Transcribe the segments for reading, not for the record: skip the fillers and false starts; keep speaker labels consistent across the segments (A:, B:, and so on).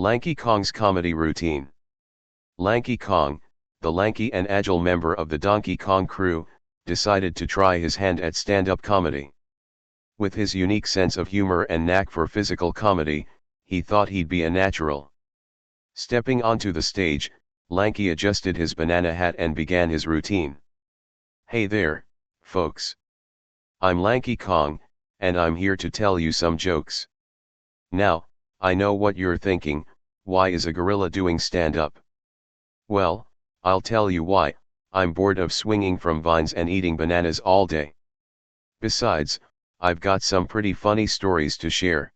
A: Lanky Kong's comedy routine. Lanky Kong, the lanky and agile member of the Donkey Kong crew, decided to try his hand at stand-up comedy. With his unique sense of humor and knack for physical comedy, he thought he'd be a natural. Stepping onto the stage, Lanky adjusted his banana hat and began his routine. "Hey there, folks. I'm Lanky Kong, and I'm here to tell you some jokes. Now, I know what you're thinking, why is a gorilla doing stand-up? Well, I'll tell you why. I'm bored of swinging from vines and eating bananas all day. Besides, I've got some pretty funny stories to share."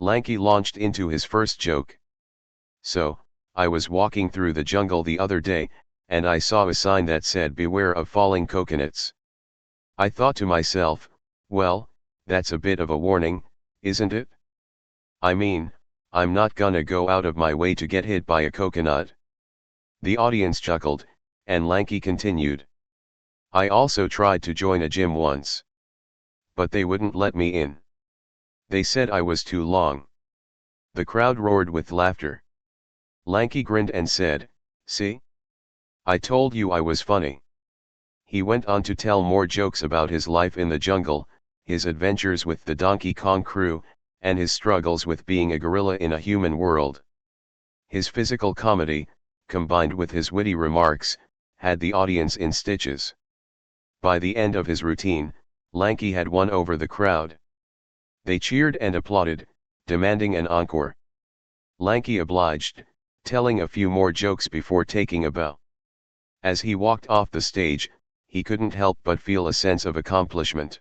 A: Lanky launched into his first joke. "So, I was walking through the jungle the other day, and I saw a sign that said 'Beware of falling coconuts.' I thought to myself, well, that's a bit of a warning, isn't it? I mean, I'm not gonna go out of my way to get hit by a coconut." The audience chuckled, and Lanky continued. "I also tried to join a gym once. But they wouldn't let me in. They said I was too long." The crowd roared with laughter. Lanky grinned and said, "See? I told you I was funny." He went on to tell more jokes about his life in the jungle, his adventures with the Donkey Kong crew, and his struggles with being a gorilla in a human world. His physical comedy, combined with his witty remarks, had the audience in stitches. By the end of his routine, Lanky had won over the crowd. They cheered and applauded, demanding an encore. Lanky obliged, telling a few more jokes before taking a bow. As he walked off the stage, he couldn't help but feel a sense of accomplishment.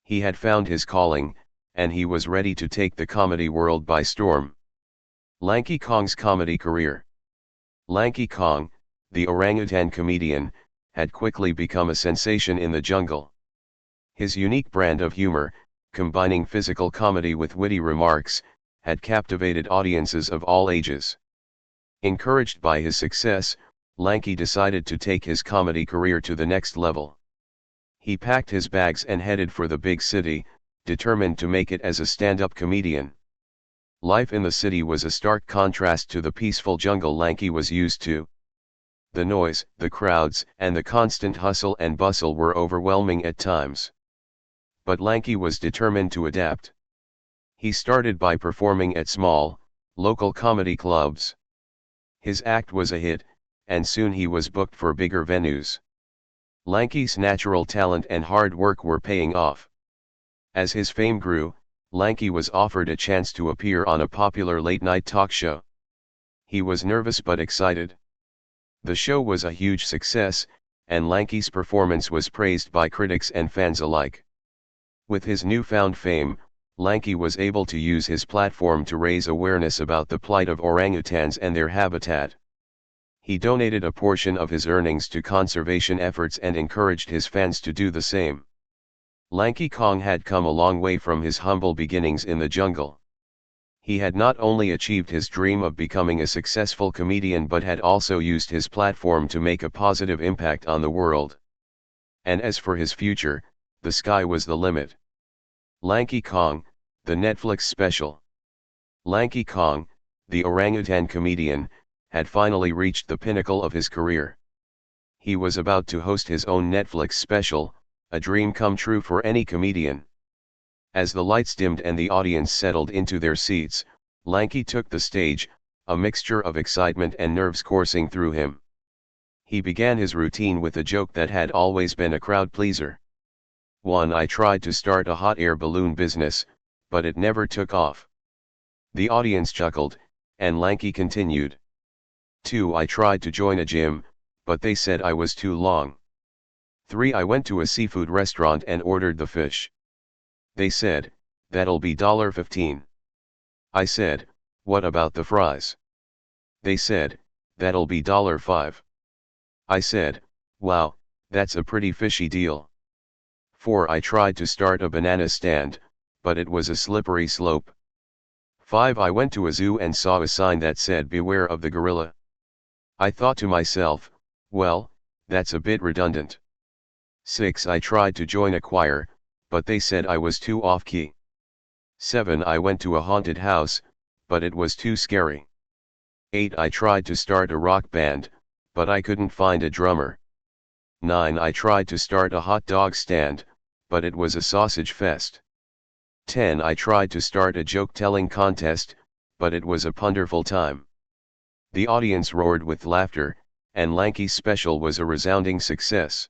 A: He had found his calling, and he was ready to take the comedy world by storm. Lanky Kong's comedy career. Lanky Kong, the orangutan comedian, had quickly become a sensation in the jungle. His unique brand of humor, combining physical comedy with witty remarks, had captivated audiences of all ages. Encouraged by his success, Lanky decided to take his comedy career to the next level. He packed his bags and headed for the big city, determined to make it as a stand-up comedian. Life in the city was a stark contrast to the peaceful jungle Lanky was used to. The noise, the crowds, and the constant hustle and bustle were overwhelming at times. But Lanky was determined to adapt. He started by performing at small, local comedy clubs. His act was a hit, and soon he was booked for bigger venues. Lanky's natural talent and hard work were paying off. As his fame grew, Lanky was offered a chance to appear on a popular late-night talk show. He was nervous but excited. The show was a huge success, and Lanky's performance was praised by critics and fans alike. With his newfound fame, Lanky was able to use his platform to raise awareness about the plight of orangutans and their habitat. He donated a portion of his earnings to conservation efforts and encouraged his fans to do the same. Lanky Kong had come a long way from his humble beginnings in the jungle. He had not only achieved his dream of becoming a successful comedian but had also used his platform to make a positive impact on the world. And as for his future, the sky was the limit. Lanky Kong, the Netflix special. Lanky Kong, the orangutan comedian, had finally reached the pinnacle of his career. He was about to host his own Netflix special, a dream come true for any comedian. As the lights dimmed and the audience settled into their seats, Lanky took the stage, a mixture of excitement and nerves coursing through him. He began his routine with a joke that had always been a crowd pleaser. "1. I tried to start a hot air balloon business, but it never took off." The audience chuckled, and Lanky continued. 2. I tried to join a gym, but they said I was too long. 3. I went to a seafood restaurant and ordered the fish. They said, "That'll be $15." I said, "What about the fries?" They said, "That'll be $5." I said, "Wow, that's a pretty fishy deal." 4. I tried to start a banana stand, but it was a slippery slope. 5. I went to a zoo and saw a sign that said "Beware of the gorilla." I thought to myself, well, that's a bit redundant. 6. I tried to join a choir, but they said I was too off-key. 7. I went to a haunted house, but it was too scary. 8. I tried to start a rock band, but I couldn't find a drummer. 9. I tried to start a hot dog stand, but it was a sausage fest. 10. I tried to start a joke-telling contest, but it was a punderful time. The audience roared with laughter, and Lanky's special was a resounding success.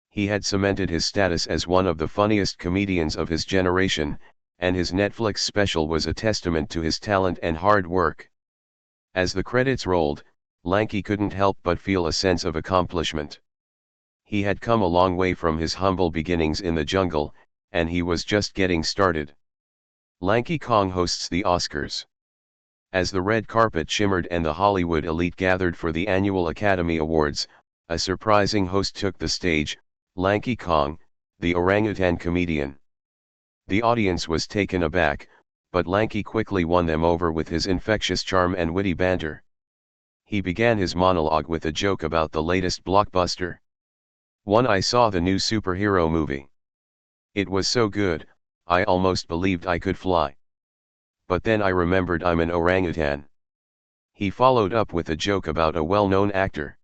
A: He had cemented his status as one of the funniest comedians of his generation, and his Netflix special was a testament to his talent and hard work. As the credits rolled, Lanky couldn't help but feel a sense of accomplishment. He had come a long way from his humble beginnings in the jungle, and he was just getting started. Lanky Kong hosts the Oscars. As the red carpet shimmered and the Hollywood elite gathered for the annual Academy Awards, a surprising host took the stage, Lanky Kong, the orangutan comedian. The audience was taken aback, but Lanky quickly won them over with his infectious charm and witty banter. He began his monologue with a joke about the latest blockbuster. 1. I saw the new superhero movie. It was so good, I almost believed I could fly. But then I remembered I'm an orangutan. He followed up with a joke about a well-known actor.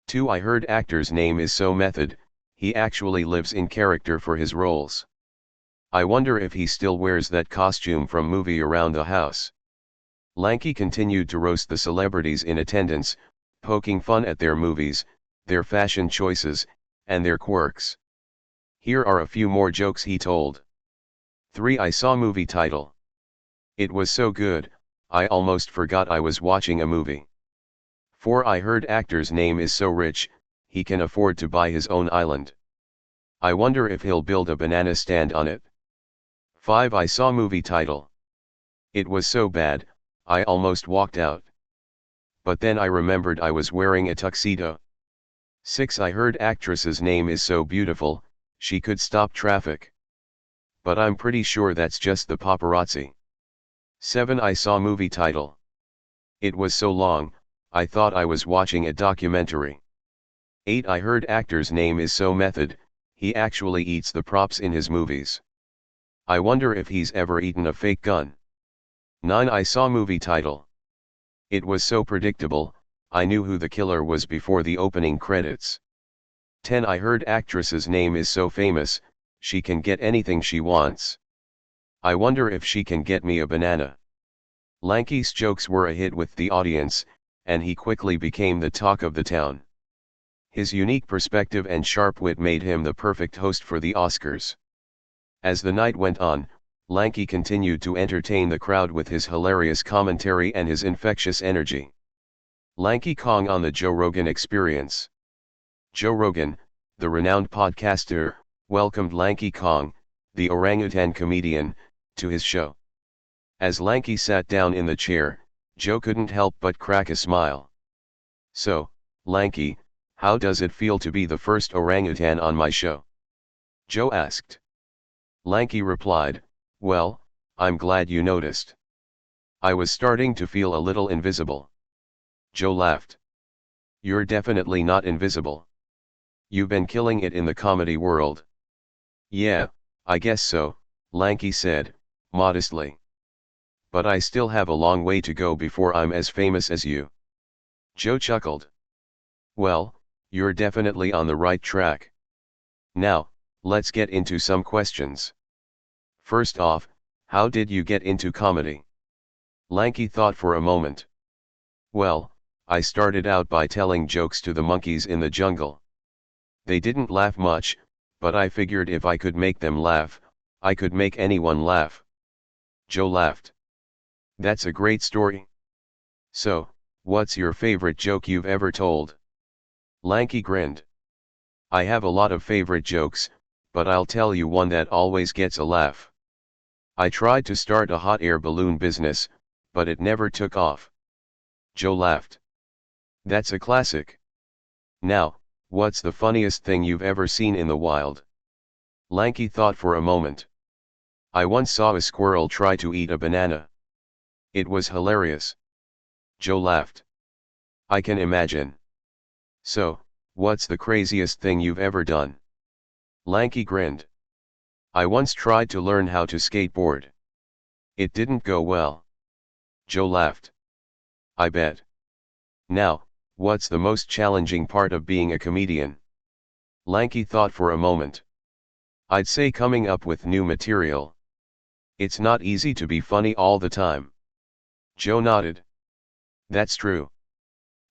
A: 2. I heard actor's name is so method, he actually lives in character for his roles. I wonder if he still wears that costume from movie Around the House. Lanky continued to roast the celebrities in attendance, poking fun at their movies, their fashion choices, and their quirks. Here are a few more jokes he told. 3. I saw movie title. It was so good, I almost forgot I was watching a movie. 4. I heard actor's name is so rich, he can afford to buy his own island. I wonder if he'll build a banana stand on it. 5. I saw movie title. It was so bad, I almost walked out. But then I remembered I was wearing a tuxedo. 6. I heard actress's name is so beautiful, she could stop traffic. But I'm pretty sure that's just the paparazzi. 7. I saw movie title. It was so long, I thought I was watching a documentary. 8. I heard actor's name is so method, he actually eats the props in his movies. I wonder if he's ever eaten a fake gun. 9. I saw movie title. It was so predictable, I knew who the killer was before the opening credits. 10. I heard actress's name is so famous, she can get anything she wants. I wonder if she can get me a banana. Lanky's jokes were a hit with the audience, and he quickly became the talk of the town. His unique perspective and sharp wit made him the perfect host for the Oscars. As the night went on, Lanky continued to entertain the crowd with his hilarious commentary and his infectious energy. Lanky Kong on the Joe Rogan Experience. Joe Rogan, the renowned podcaster, welcomed Lanky Kong, the orangutan comedian, to his show. As Lanky sat down in the chair, Joe couldn't help but crack a smile. So, Lanky, how does it feel to be the first orangutan on my show? Joe asked. Lanky replied, well, I'm glad you noticed. I was starting to feel a little invisible. Joe laughed. You're definitely not invisible. You've been killing it in the comedy world. Yeah, I guess so, Lanky said, modestly. But I still have a long way to go before I'm as famous as you. Joe chuckled. Well, you're definitely on the right track. Now, let's get into some questions. First off, how did you get into comedy? Lanky thought for a moment. Well, I started out by telling jokes to the monkeys in the jungle. They didn't laugh much, but I figured if I could make them laugh, I could make anyone laugh. Joe laughed. That's a great story. So, what's your favorite joke you've ever told? Lanky grinned. I have a lot of favorite jokes, but I'll tell you one that always gets a laugh. I tried to start a hot air balloon business, but it never took off. Joe laughed. That's a classic. Now, what's the funniest thing you've ever seen in the wild? Lanky thought for a moment. I once saw a squirrel try to eat a banana. It was hilarious. Joe laughed. I can imagine. So, what's the craziest thing you've ever done? Lanky grinned. I once tried to learn how to skateboard. It didn't go well. Joe laughed. I bet. Now, what's the most challenging part of being a comedian? Lanky thought for a moment. I'd say coming up with new material. It's not easy to be funny all the time. Joe nodded. That's true.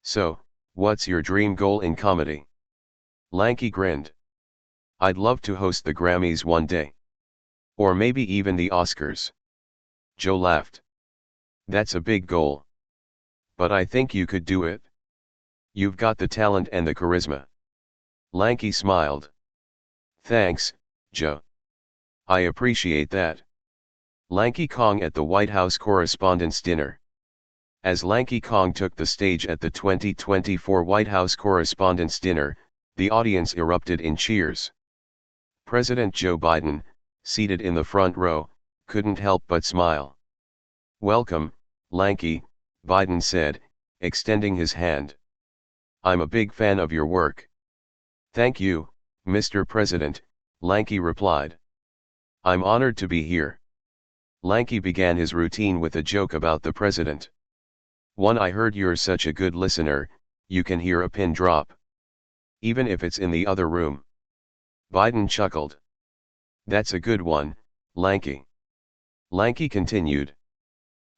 A: So, what's your dream goal in comedy? Lanky grinned. I'd love to host the Grammys one day. Or maybe even the Oscars. Joe laughed. That's a big goal. But I think you could do it. You've got the talent and the charisma. Lanky smiled. Thanks, Joe. I appreciate that. Lanky Kong at the White House Correspondents' Dinner. As Lanky Kong took the stage at the 2024 White House Correspondents' Dinner, the audience erupted in cheers. President Joe Biden, seated in the front row, couldn't help but smile. Welcome, Lanky, Biden said, extending his hand. I'm a big fan of your work. Thank you, Mr. President, Lanky replied. I'm honored to be here. Lanky began his routine with a joke about the president. One, I heard you're such a good listener, you can hear a pin drop. Even if it's in the other room. Biden chuckled. That's a good one, Lanky. Lanky continued.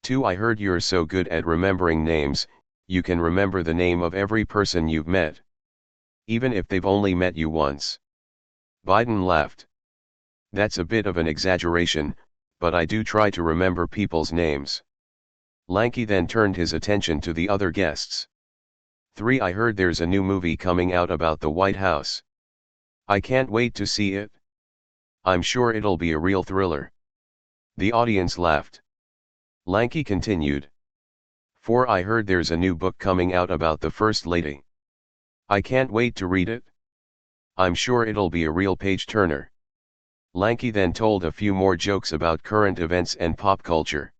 A: 2, I heard you're so good at remembering names, you can remember the name of every person you've met. Even if they've only met you once. Biden laughed. That's a bit of an exaggeration, but I do try to remember people's names. Lanky then turned his attention to the other guests. 3, I heard there's a new movie coming out about the White House. I can't wait to see it. I'm sure it'll be a real thriller. The audience laughed. Lanky continued. 4, I heard there's a new book coming out about the First Lady. I can't wait to read it. I'm sure it'll be a real page-turner. Lanky then told a few more jokes about current events and pop culture.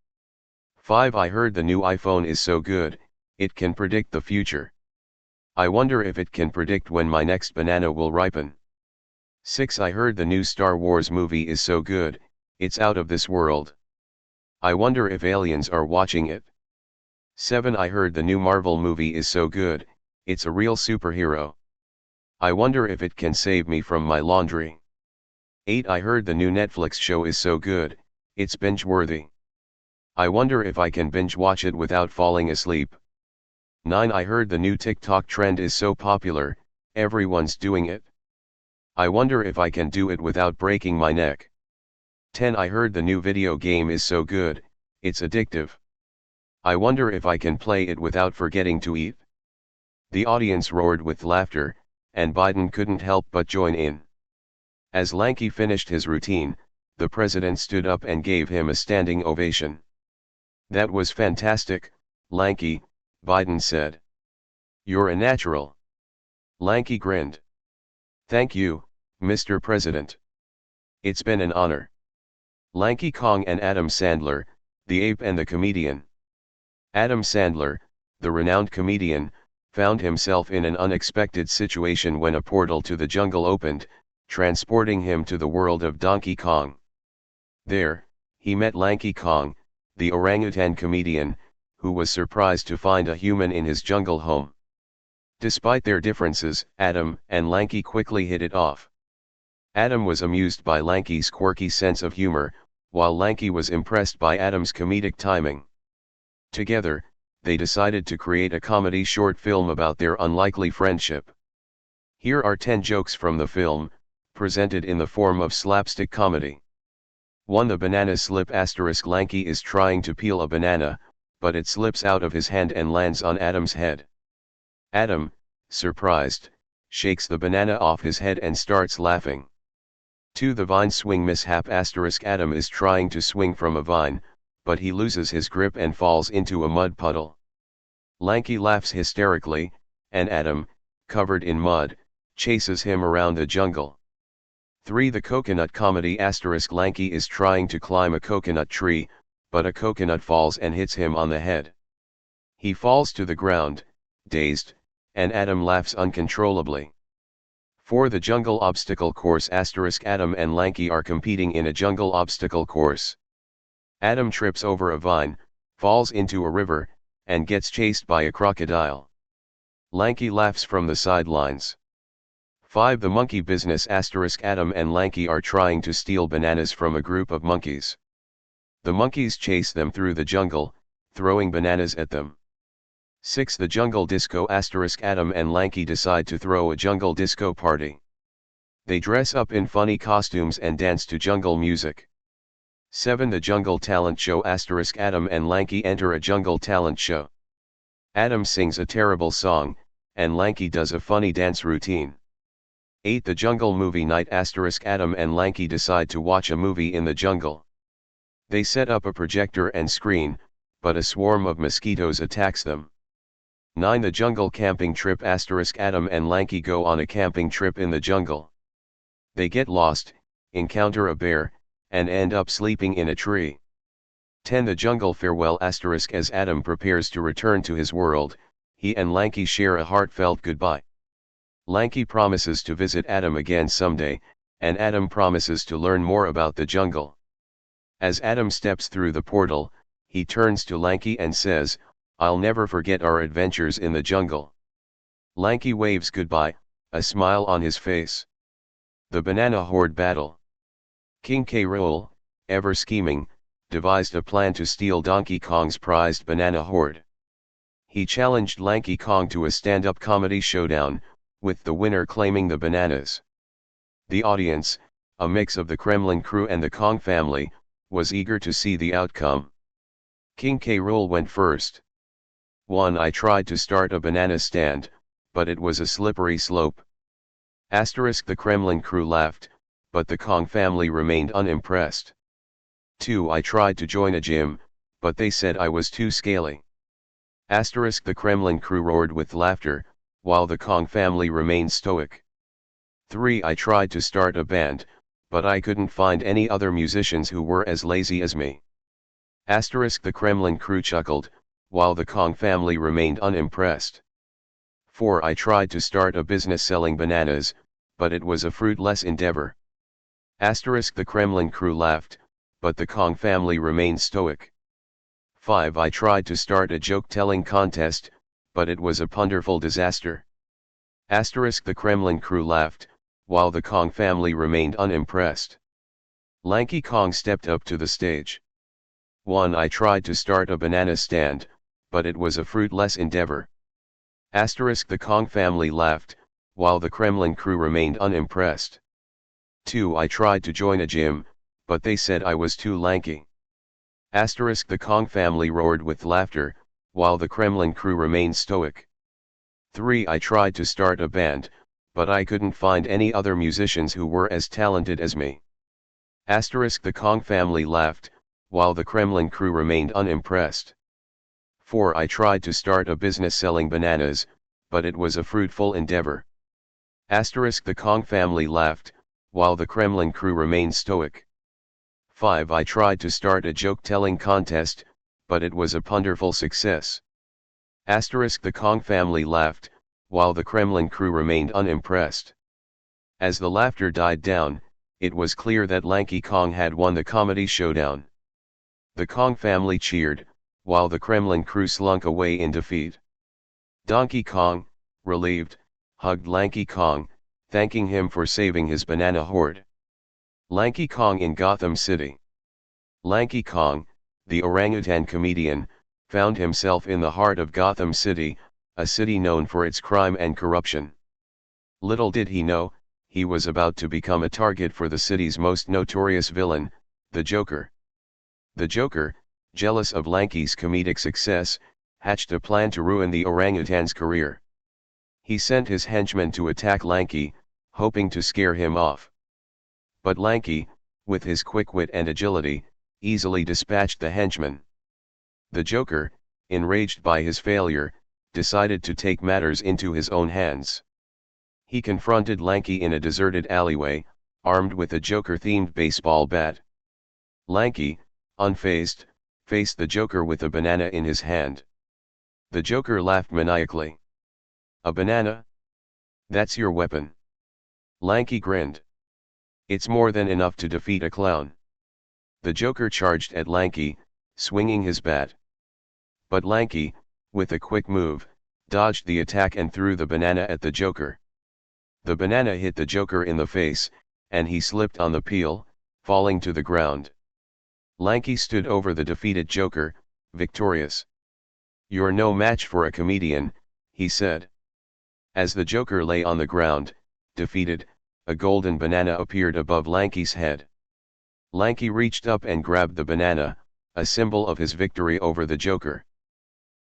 A: 5, I heard the new iPhone is so good, it can predict the future. I wonder if it can predict when my next banana will ripen. 6, I heard the new Star Wars movie is so good, it's out of this world. I wonder if aliens are watching it. 7, I heard the new Marvel movie is so good, it's a real superhero. I wonder if it can save me from my laundry. 8, I heard the new Netflix show is so good, it's binge-worthy. I wonder if I can binge-watch it without falling asleep. 9, I heard the new TikTok trend is so popular, everyone's doing it. I wonder if I can do it without breaking my neck. 10, I heard the new video game is so good, it's addictive. I wonder if I can play it without forgetting to eat. The audience roared with laughter, and Biden couldn't help but join in. As Lanky finished his routine, the president stood up and gave him a standing ovation. That was fantastic, Lanky, Biden said. You're a natural. Lanky grinned. Thank you, Mr. President. It's been an honor. Lanky Kong and Adam Sandler, the ape and the comedian. Adam Sandler, the renowned comedian, found himself in an unexpected situation when a portal to the jungle opened, transporting him to the world of Donkey Kong. There, he met Lanky Kong, the orangutan comedian, who was surprised to find a human in his jungle home. Despite their differences, Adam and Lanky quickly hit it off. Adam was amused by Lanky's quirky sense of humor, while Lanky was impressed by Adam's comedic timing. Together, they decided to create a comedy short film about their unlikely friendship. Here are 10 jokes from the film, presented in the form of slapstick comedy. 1. The banana slip *. Lanky is trying to peel a banana, but it slips out of his hand and lands on Adam's head. Adam, surprised, shakes the banana off his head and starts laughing. 2. The vine swing mishap *. Adam is trying to swing from a vine, but he loses his grip and falls into a mud puddle. Lanky laughs hysterically, and Adam, covered in mud, chases him around the jungle. 3. The coconut comedy *. Lanky is trying to climb a coconut tree, but a coconut falls and hits him on the head. He falls to the ground, dazed, and Adam laughs uncontrollably. 4. The jungle obstacle course *. Adam and Lanky are competing in a jungle obstacle course. Adam trips over a vine, falls into a river, and gets chased by a crocodile. Lanky laughs from the sidelines. 5. The monkey business ** Adam and Lanky are trying to steal bananas from a group of monkeys. The monkeys chase them through the jungle, throwing bananas at them. 6. The jungle disco ** Adam and Lanky decide to throw a jungle disco party. They dress up in funny costumes and dance to jungle music. 7. The jungle talent show ** Adam and Lanky enter a jungle talent show. Adam sings a terrible song, and Lanky does a funny dance routine. 8. The jungle movie night ** Adam and Lanky decide to watch a movie in the jungle. They set up a projector and screen, but a swarm of mosquitoes attacks them. 9. The jungle camping trip ** Adam and Lanky go on a camping trip in the jungle. They get lost, encounter a bear, and end up sleeping in a tree. 10. The jungle farewell ** As Adam prepares to return to his world, he and Lanky share a heartfelt goodbye. Lanky promises to visit Adam again someday, and Adam promises to learn more about the jungle. As Adam steps through the portal, he turns to Lanky and says, "I'll never forget our adventures in the jungle." Lanky waves goodbye, a smile on his face. The Banana Horde Battle. King K. Rool, ever scheming, devised a plan to steal Donkey Kong's prized banana horde. He challenged Lanky Kong to a stand-up comedy showdown, with the winner claiming the bananas. The audience, a mix of the Kremlin crew and the Kong family, was eager to see the outcome. King K. Rool went first. 1. I tried to start a banana stand, but it was a slippery slope. ** The Kremlin crew laughed, but the Kong family remained unimpressed. 2. I tried to join a gym, but they said I was too scaly. ** The Kremlin crew roared with laughter, while the Kong family remained stoic. 3. I tried to start a band, but I couldn't find any other musicians who were as lazy as me. ** The Kremlin crew chuckled, while the Kong family remained unimpressed. 4. I tried to start a business selling bananas, but it was a fruitless endeavor. ** The Kremlin crew laughed, but the Kong family remained stoic. 5. I tried to start a joke-telling contest, but it was a wonderful disaster. ** The Kremlin crew laughed, while the Kong family remained unimpressed. Lanky Kong stepped up to the stage. 1. I tried to start a banana stand, but it was a fruitless endeavor. ** The Kong family laughed, while the Kremlin crew remained unimpressed. 2. I tried to join a gym, but they said I was too lanky. ** The Kong family roared with laughter, while the Kremlin crew remained stoic. 3. I tried to start a band, but I couldn't find any other musicians who were as talented as me. * The Kong family laughed, while the Kremlin crew remained unimpressed. 4. I tried to start a business selling bananas, but it was a fruitful endeavor. * The Kong family laughed, while the Kremlin crew remained stoic. 5. I tried to start a joke-telling contest, but it was a wonderful success. * The Kong family laughed, while the Kremlin crew remained unimpressed. As the laughter died down, it was clear that Lanky Kong had won the comedy showdown. The Kong family cheered, while the Kremlin crew slunk away in defeat. Donkey Kong, relieved, hugged Lanky Kong, thanking him for saving his banana horde. Lanky Kong in Gotham City. Lanky Kong, the orangutan comedian, found himself in the heart of Gotham City, a city known for its crime and corruption. Little did he know, he was about to become a target for the city's most notorious villain, the Joker. The Joker, jealous of Lanky's comedic success, hatched a plan to ruin the orangutan's career. He sent his henchmen to attack Lanky, hoping to scare him off. But Lanky, with his quick wit and agility, easily dispatched the henchmen. The Joker, enraged by his failure, decided to take matters into his own hands. He confronted Lanky in a deserted alleyway, armed with a Joker-themed baseball bat. Lanky, unfazed, faced the Joker with a banana in his hand. The Joker laughed maniacally. "A banana? That's your weapon?" Lanky grinned. "It's more than enough to defeat a clown." The Joker charged at Lanky, swinging his bat. But Lanky, with a quick move, dodged the attack and threw the banana at the Joker. The banana hit the Joker in the face, and he slipped on the peel, falling to the ground. Lanky stood over the defeated Joker, victorious. "You're no match for a comedian," he said. As the Joker lay on the ground, defeated, a golden banana appeared above Lanky's head. Lanky reached up and grabbed the banana, a symbol of his victory over the Joker.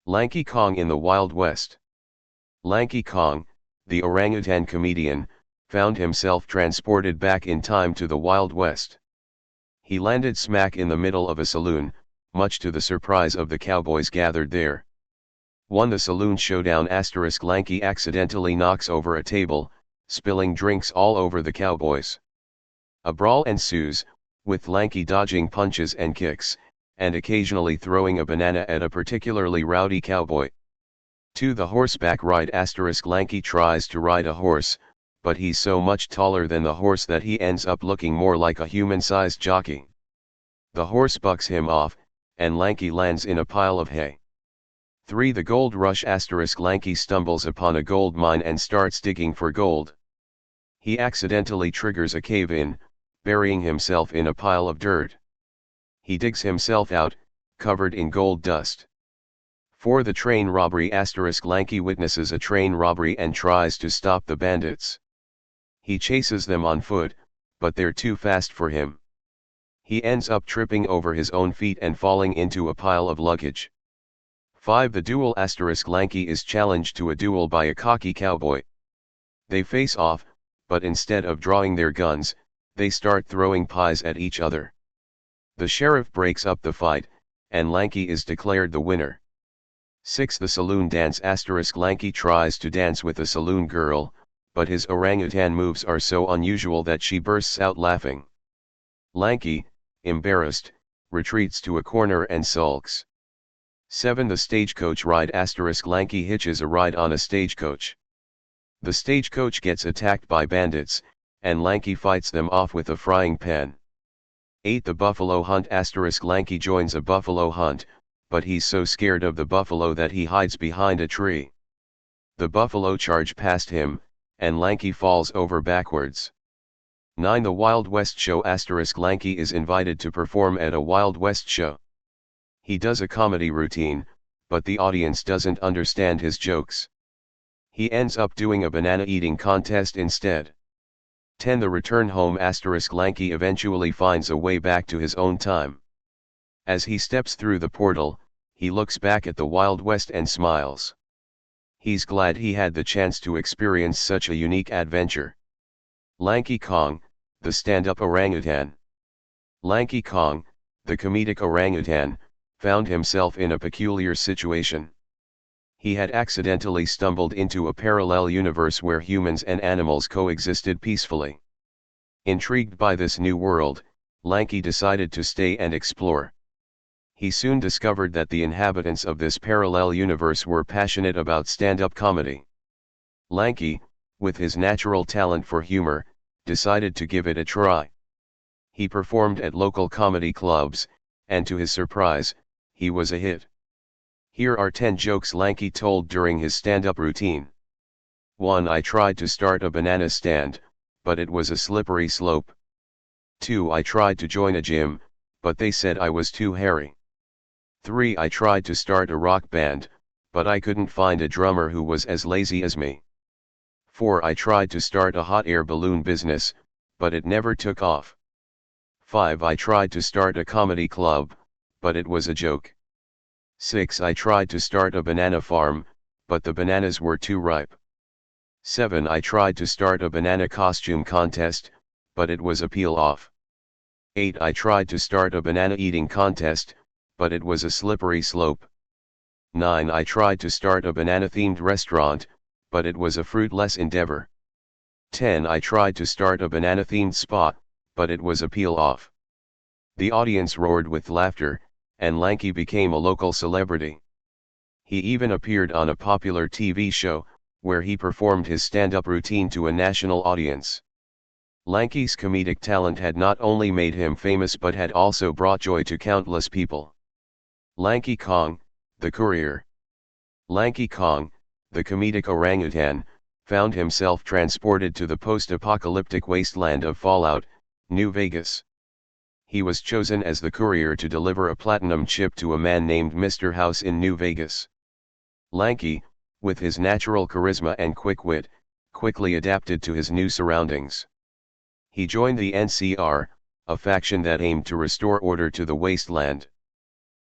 A: Lanky Kong in the Wild West. Lanky Kong, the orangutan comedian, found himself transported back in time to the Wild West. He landed smack in the middle of a saloon, much to the surprise of the cowboys gathered there. The saloon showdown *. Lanky accidentally knocks over a table, spilling drinks all over the cowboys. A brawl ensues, with Lanky dodging punches and kicks, and occasionally throwing a banana at a particularly rowdy cowboy. 2. The horseback ride * Lanky tries to ride a horse, but he's so much taller than the horse that he ends up looking more like a human-sized jockey. The horse bucks him off, and Lanky lands in a pile of hay. 3. The gold rush * Lanky stumbles upon a gold mine and starts digging for gold. He accidentally triggers a cave-in, burying himself in a pile of dirt. He digs himself out, covered in gold dust. 4. The train robbery * Lanky witnesses a train robbery and tries to stop the bandits. He chases them on foot, but they're too fast for him. He ends up tripping over his own feet and falling into a pile of luggage. 5. The duel * Lanky is challenged to a duel by a cocky cowboy. They face off, but instead of drawing their guns, they start throwing pies at each other. The sheriff breaks up the fight, and Lanky is declared the winner. 6. The saloon dance * Lanky tries to dance with a saloon girl, but his orangutan moves are so unusual that she bursts out laughing. Lanky, embarrassed, retreats to a corner and sulks. 7. The stagecoach ride * Lanky hitches a ride on a stagecoach. The stagecoach gets attacked by bandits, and Lanky fights them off with a frying pan. 8. The buffalo hunt * Lanky joins a buffalo hunt, but he's so scared of the buffalo that he hides behind a tree. The buffalo charge past him, and Lanky falls over backwards. 9. The Wild West show * Lanky is invited to perform at a Wild West show. He does a comedy routine, but the audience doesn't understand his jokes. He ends up doing a banana eating contest instead. 10. The return home * Lanky eventually finds a way back to his own time. As he steps through the portal, he looks back at the Wild West and smiles. He's glad he had the chance to experience such a unique adventure. Lanky Kong, the stand-up orangutan. Lanky Kong, the comedic orangutan, found himself in a peculiar situation. He had accidentally stumbled into a parallel universe where humans and animals coexisted peacefully. Intrigued by this new world, Lanky decided to stay and explore. He soon discovered that the inhabitants of this parallel universe were passionate about stand-up comedy. Lanky, with his natural talent for humor, decided to give it a try. He performed at local comedy clubs, and to his surprise, he was a hit. Here are 10 jokes Lanky told during his stand-up routine. 1. I tried to start a banana stand, but it was a slippery slope. 2. I tried to join a gym, but they said I was too hairy. 3. I tried to start a rock band, but I couldn't find a drummer who was as lazy as me. 4. I tried to start a hot air balloon business, but it never took off. 5. I tried to start a comedy club, but it was a joke. 6. I tried to start a banana farm, but the bananas were too ripe. 7. I tried to start a banana costume contest, but it was a peel-off. 8. I tried to start a banana eating contest, but it was a slippery slope. 9. I tried to start a banana-themed restaurant, but it was a fruitless endeavor. 10. I tried to start a banana-themed spa, but it was a peel-off. The audience roared with laughter, and Lanky became a local celebrity. He even appeared on a popular TV show, where he performed his stand-up routine to a national audience. Lanky's comedic talent had not only made him famous but had also brought joy to countless people. Lanky Kong, the courier. Lanky Kong, the comedic orangutan, found himself transported to the post-apocalyptic wasteland of Fallout, New Vegas. He was chosen as the courier to deliver a platinum chip to a man named Mr. House in New Vegas. Lanky, with his natural charisma and quick wit, quickly adapted to his new surroundings. He joined the NCR, a faction that aimed to restore order to the wasteland.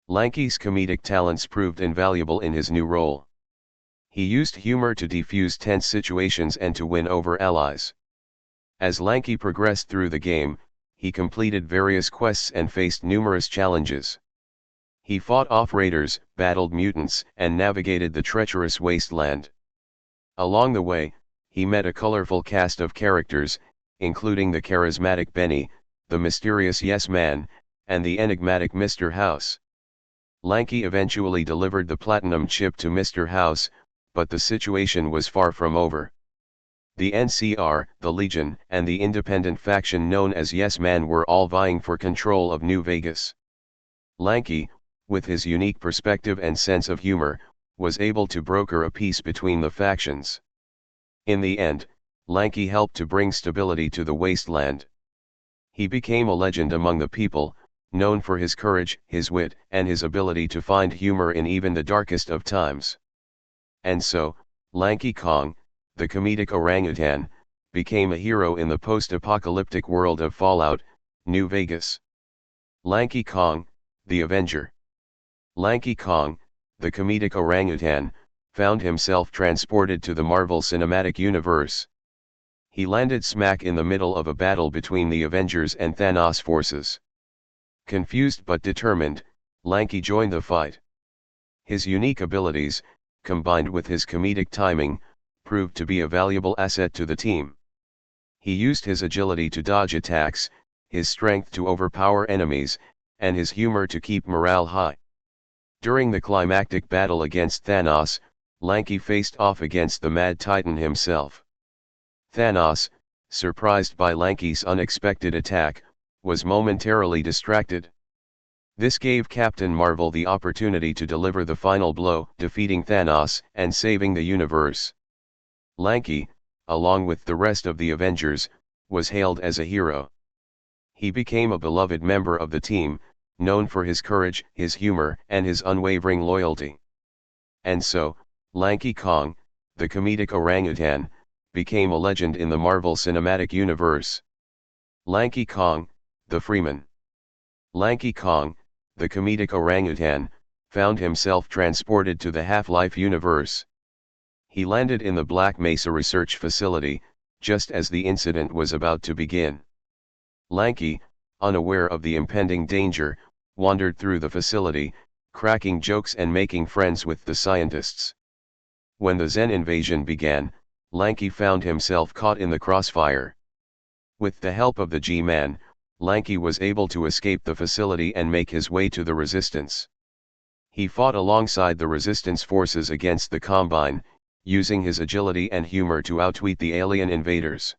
A: Lanky's comedic talents proved invaluable in his new role. He used humor to defuse tense situations and to win over allies. As Lanky progressed through the game, he completed various quests and faced numerous challenges. He fought off raiders, battled mutants, and navigated the treacherous wasteland. Along the way, he met a colorful cast of characters, including the charismatic Benny, the mysterious Yes Man, and the enigmatic Mr. House. Lanky eventually delivered the platinum chip to Mr. House, but the situation was far from over. The NCR, the Legion, and the independent faction known as Yes Man were all vying for control of New Vegas. Lanky, with his unique perspective and sense of humor, was able to broker a peace between the factions. In the end, Lanky helped to bring stability to the wasteland. He became a legend among the people, known for his courage, his wit, and his ability to find humor in even the darkest of times. And so, Lanky Kong, the comedic orangutan, became a hero in the post-apocalyptic world of Fallout, New Vegas. Lanky Kong, the Avenger. Lanky Kong, the comedic orangutan, found himself transported to the Marvel Cinematic Universe. He landed smack in the middle of a battle between the Avengers and Thanos forces. Confused but determined, Lanky joined the fight. His unique abilities, combined with his comedic timing, proved to be a valuable asset to the team. He used his agility to dodge attacks, his strength to overpower enemies, and his humor to keep morale high. During the climactic battle against Thanos, Lanky faced off against the Mad Titan himself. Thanos, surprised by Lanky's unexpected attack, was momentarily distracted. This gave Captain Marvel the opportunity to deliver the final blow, defeating Thanos and saving the universe. Lanky, along with the rest of the Avengers, was hailed as a hero. He became a beloved member of the team, known for his courage, his humor, and his unwavering loyalty. And so, Lanky Kong, the comedic orangutan, became a legend in the Marvel Cinematic Universe. Lanky Kong, the Freeman. Lanky Kong, the comedic orangutan, found himself transported to the Half-Life universe. He landed in the Black Mesa Research Facility, just as the incident was about to begin. Lanky, unaware of the impending danger, wandered through the facility, cracking jokes and making friends with the scientists. When the Zen invasion began, Lanky found himself caught in the crossfire. With the help of the G-Man, Lanky was able to escape the facility and make his way to the Resistance. He fought alongside the Resistance forces against the Combine, using his agility and humor to outwit the alien invaders.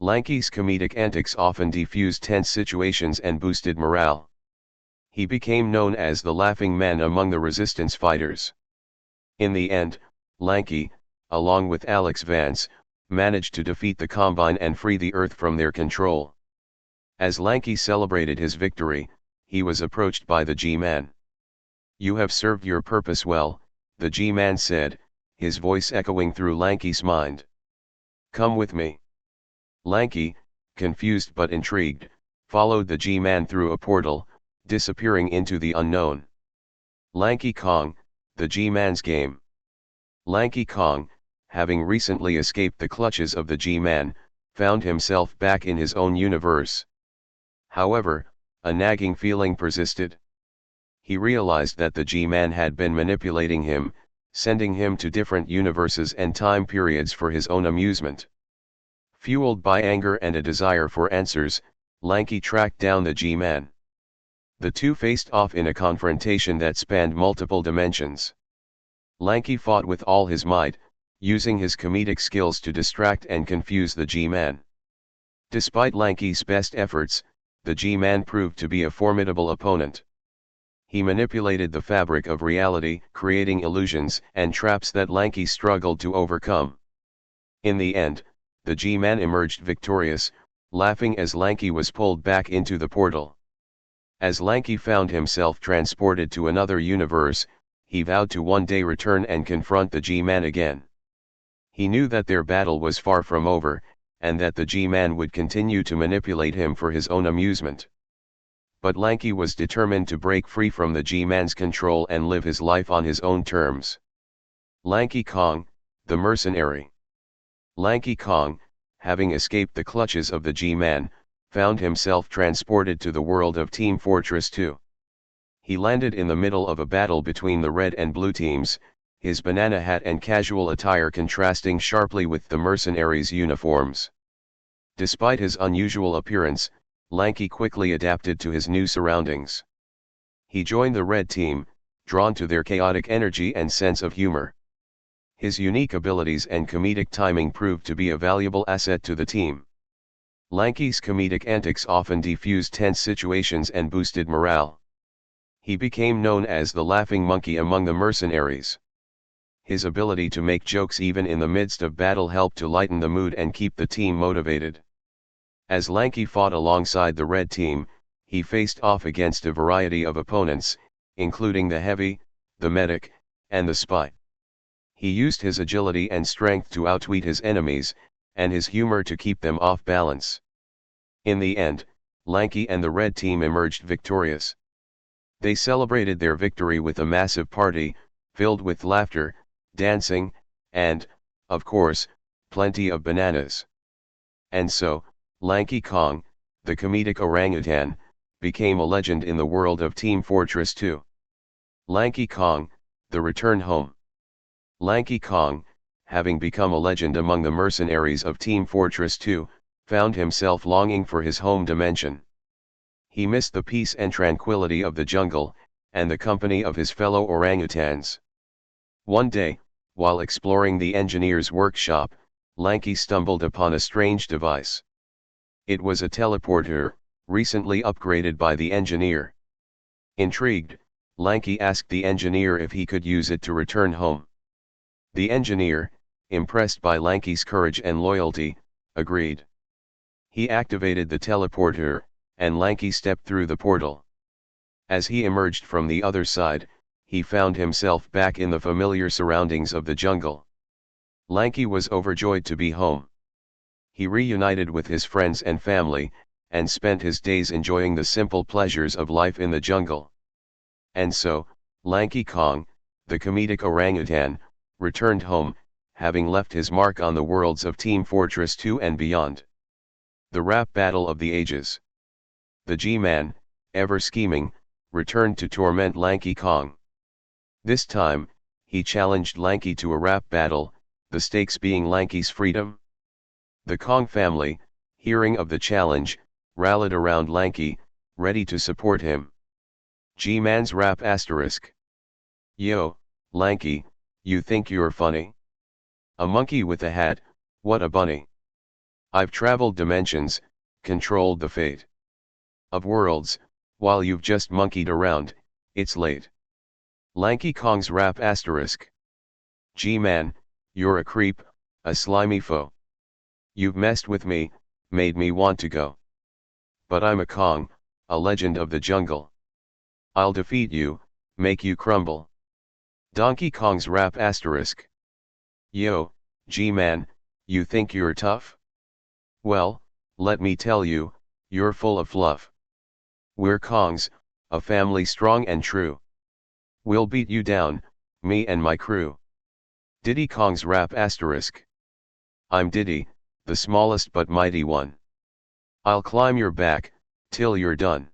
A: Lanky's comedic antics often defused tense situations and boosted morale. He became known as the laughing man among the Resistance fighters. In the end, Lanky, along with Alex Vance, managed to defeat the Combine and free the Earth from their control. As Lanky celebrated his victory, he was approached by the G-Man. "You have served your purpose well," the G-Man said, his voice echoing through Lanky's mind. "Come with me." Lanky, confused but intrigued, followed the G-Man through a portal, disappearing into the unknown. Lanky Kong, the G-Man's game. Lanky Kong, having recently escaped the clutches of the G-Man, found himself back in his own universe. However, a nagging feeling persisted. He realized that the G-Man had been manipulating him, sending him to different universes and time periods for his own amusement. Fueled by anger and a desire for answers, Lanky tracked down the G-Man. The two faced off in a confrontation that spanned multiple dimensions. Lanky fought with all his might, using his comedic skills to distract and confuse the G-Man. Despite Lanky's best efforts, the G-Man proved to be a formidable opponent. He manipulated the fabric of reality, creating illusions and traps that Lanky struggled to overcome. In the end, the G-Man emerged victorious, laughing as Lanky was pulled back into the portal. As Lanky found himself transported to another universe, he vowed to one day return and confront the G-Man again. He knew that their battle was far from over, and that the G-Man would continue to manipulate him for his own amusement. But Lanky was determined to break free from the G-Man's control and live his life on his own terms. Lanky Kong, the mercenary. Lanky Kong, having escaped the clutches of the G-Man, found himself transported to the world of Team Fortress 2. He landed in the middle of a battle between the red and blue teams, his banana hat and casual attire contrasting sharply with the mercenaries' uniforms. Despite his unusual appearance, Lanky quickly adapted to his new surroundings. He joined the red team, drawn to their chaotic energy and sense of humor. His unique abilities and comedic timing proved to be a valuable asset to the team. Lanky's comedic antics often defused tense situations and boosted morale. He became known as the laughing monkey among the mercenaries. His ability to make jokes even in the midst of battle helped to lighten the mood and keep the team motivated. As Lanky fought alongside the red team, he faced off against a variety of opponents, including the heavy, the medic, and the spy. He used his agility and strength to outwit his enemies, and his humor to keep them off balance. In the end, Lanky and the red team emerged victorious. They celebrated their victory with a massive party, filled with laughter, dancing, and, of course, plenty of bananas. And so, Lanky Kong, the comedic orangutan, became a legend in the world of Team Fortress 2. Lanky Kong, the return home. Lanky Kong, having become a legend among the mercenaries of Team Fortress 2, found himself longing for his home dimension. He missed the peace and tranquility of the jungle, and the company of his fellow orangutans. One day, while exploring the engineer's workshop, Lanky stumbled upon a strange device. It was a teleporter, recently upgraded by the engineer. Intrigued, Lanky asked the engineer if he could use it to return home. The engineer, impressed by Lanky's courage and loyalty, agreed. He activated the teleporter, and Lanky stepped through the portal. As he emerged from the other side, he found himself back in the familiar surroundings of the jungle. Lanky was overjoyed to be home. He reunited with his friends and family, and spent his days enjoying the simple pleasures of life in the jungle. And so, Lanky Kong, the comedic orangutan, returned home, having left his mark on the worlds of Team Fortress 2 and beyond. The rap battle of the ages. The G-Man, ever scheming, returned to torment Lanky Kong. This time, he challenged Lanky to a rap battle, the stakes being Lanky's freedom. The Kong family, hearing of the challenge, rallied around Lanky, ready to support him. G-Man's rap asterisk. Yo, Lanky, you think you're funny? A monkey with a hat, what a bunny. I've traveled dimensions, controlled the fate of worlds, while you've just monkeyed around, it's late. Lanky Kong's rap asterisk. G-Man, you're a creep, a slimy foe. You've messed with me, made me want to go. But I'm a Kong, a legend of the jungle. I'll defeat you, make you crumble. Donkey Kong's rap asterisk. Yo, G-Man, you think you're tough? Well, let me tell you, you're full of fluff. We're Kongs, a family strong and true. We'll beat you down, me and my crew. Diddy Kong's rap asterisk. I'm Diddy, the smallest but mighty one. I'll climb your back, till you're done.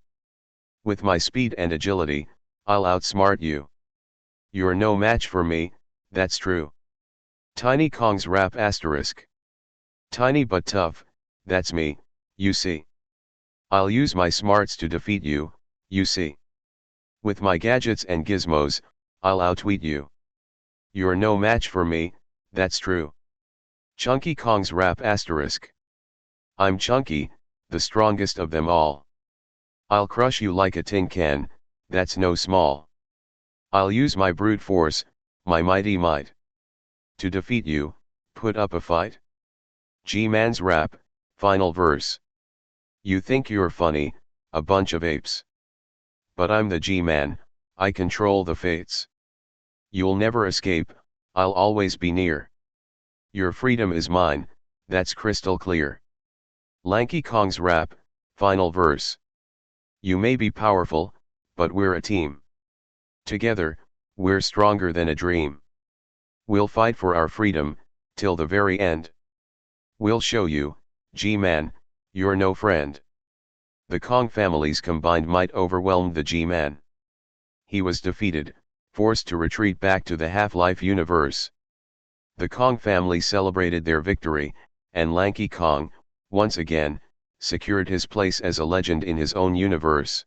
A: With my speed and agility, I'll outsmart you. You're no match for me, that's true. Tiny Kong's rap asterisk. Tiny but tough, that's me, you see. I'll use my smarts to defeat you, you see. With my gadgets and gizmos, I'll outwit you. You're no match for me, that's true. Chunky Kong's rap asterisk. I'm Chunky, the strongest of them all. I'll crush you like a tin can, that's no small. I'll use my brute force, my mighty might. To defeat you, put up a fight? G-Man's rap, final verse. You think you're funny, a bunch of apes. But I'm the G-Man, I control the fates. You'll never escape, I'll always be near. Your freedom is mine, that's crystal clear. Lanky Kong's rap, final verse. You may be powerful, but we're a team. Together, we're stronger than a dream. We'll fight for our freedom, till the very end. We'll show you, G-Man, you're no friend. The Kong family's combined might overwhelmed the G-Man. He was defeated, forced to retreat back to the Half-Life universe. The Kong family celebrated their victory, and Lanky Kong, once again, secured his place as a legend in his own universe.